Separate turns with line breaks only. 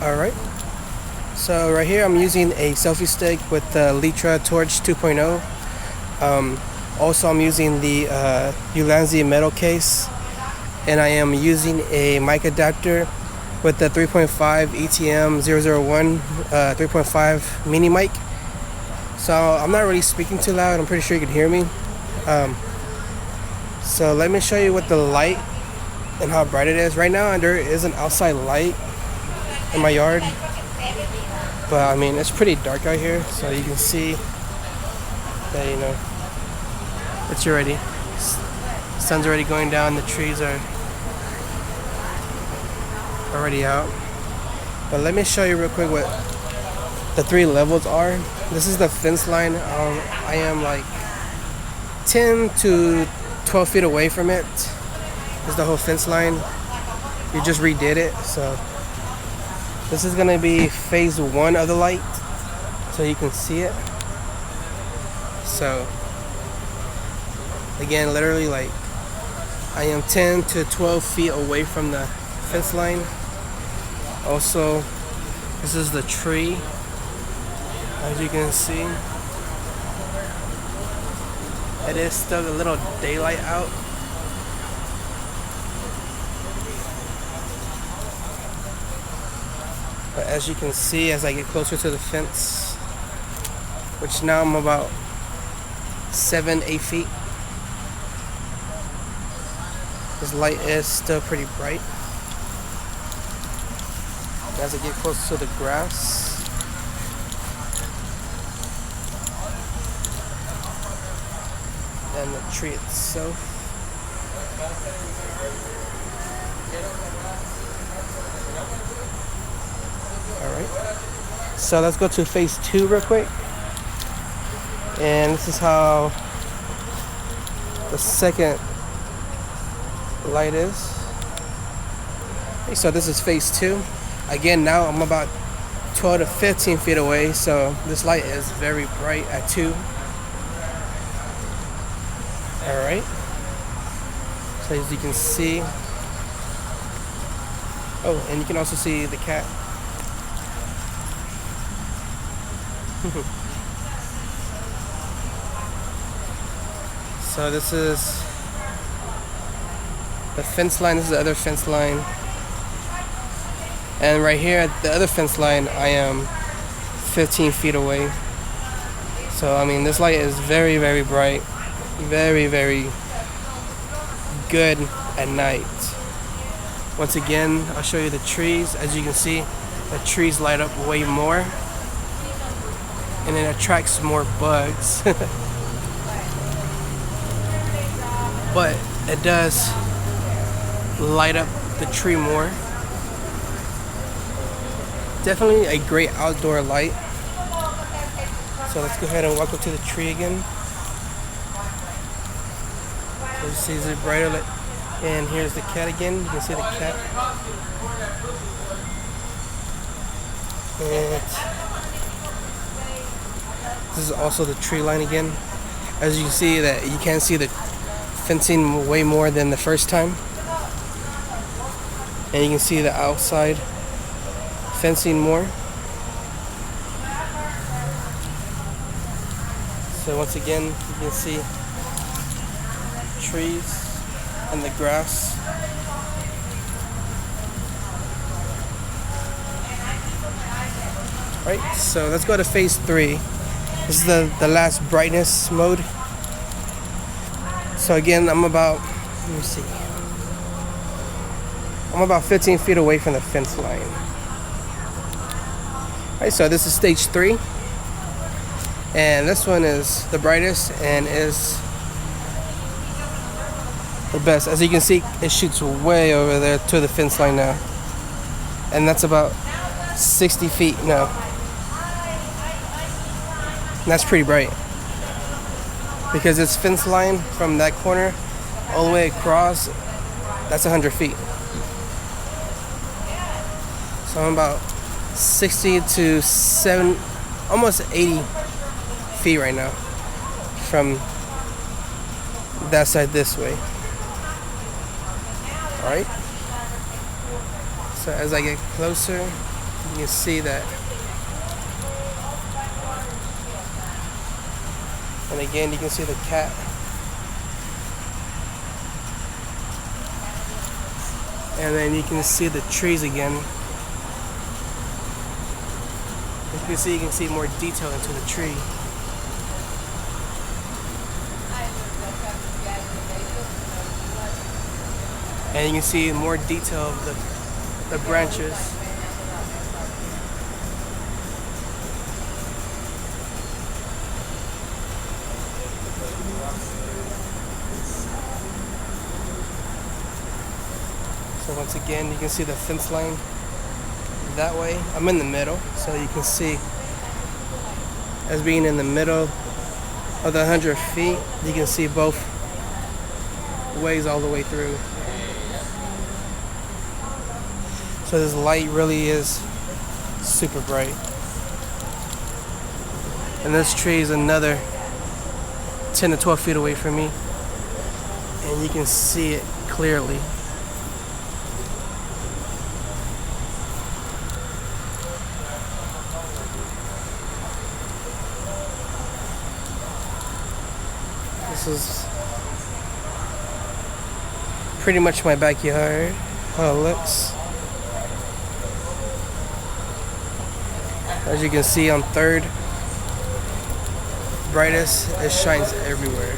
Alright, so right here I'm using a selfie stick with the Litra Torch 2.0. Also I'm using the Ulanzi metal case, and I am using a mic adapter with the 3.5 ETM 001 3.5 mini mic. So I'm not really speaking too loud. I'm pretty sure you can hear me. So let me show you what the light and how bright it is. Right now there is an outside light in my yard, but I mean it's pretty dark out here, so you can see that, you know, it's already, sun's already going down, the trees are already out. But let me show you real quick what the 3 levels are. This is the fence line. I am like 10 to 12 feet away from it. This is the whole fence line. We just redid it, so this is gonna be phase 1 of the light, so you can see it. So again, literally, like, I am 10 to 12 feet away from the fence line. Also, this is the tree, as you can see. It is still a little daylight out. But as you can see, as I get closer to the fence, which now I'm about 7-8 feet, this light is still pretty bright. As I get close to the grass, and the tree itself. Alright, so let's go to phase 2 real quick. And this is how the second light is. Okay, so this is phase 2. Again, now I'm about 12 to 15 feet away, so this light is very bright at 2. Alright, so as you can see, oh, and you can also see the cat. So this is the fence line. This is the other fence line, and right here at the other fence line I am 15 feet away. So I mean, this light is very, very bright, very, very good at night. Once again, I'll show you the trees. As you can see, the trees light up way more, and it attracts more bugs. But it does light up the tree more. Definitely a great outdoor light. So let's go ahead and walk up to the tree again. You see, is it brighter? And here's the cat again. You can see the cat. And this is also the tree line again. As you can see, that you can see the fencing way more than the first time. And you can see the outside fencing more. So once again, you can see trees and the grass. Right, so let's go to phase 3. This is the last brightness mode. So again, I'm about 15 feet away from the fence line. Alright, so this is stage 3. And this one is the brightest and is the best. As you can see, it shoots way over there to the fence line now. And that's about 60 feet now. And that's pretty bright, because it's fence line from that corner all the way across. That's 100 feet. So I'm about 60 to 7, almost 80 feet right now from that side this way. Alright, so as I get closer, You can see that. And again, you can see the cat. And then you can see the trees again. You can see more detail into the tree. And you can see more detail of the branches. So once again, you can see the fence line that way. I'm in the middle, so you can see as being in the middle of the 100 feet, you can see both ways all the way through. So this light really is super bright. And this tree is another 10 to 12 feet away from me. And you can see it clearly. This is pretty much my backyard, how it looks. As you can see on 3rd, brightest, it shines everywhere.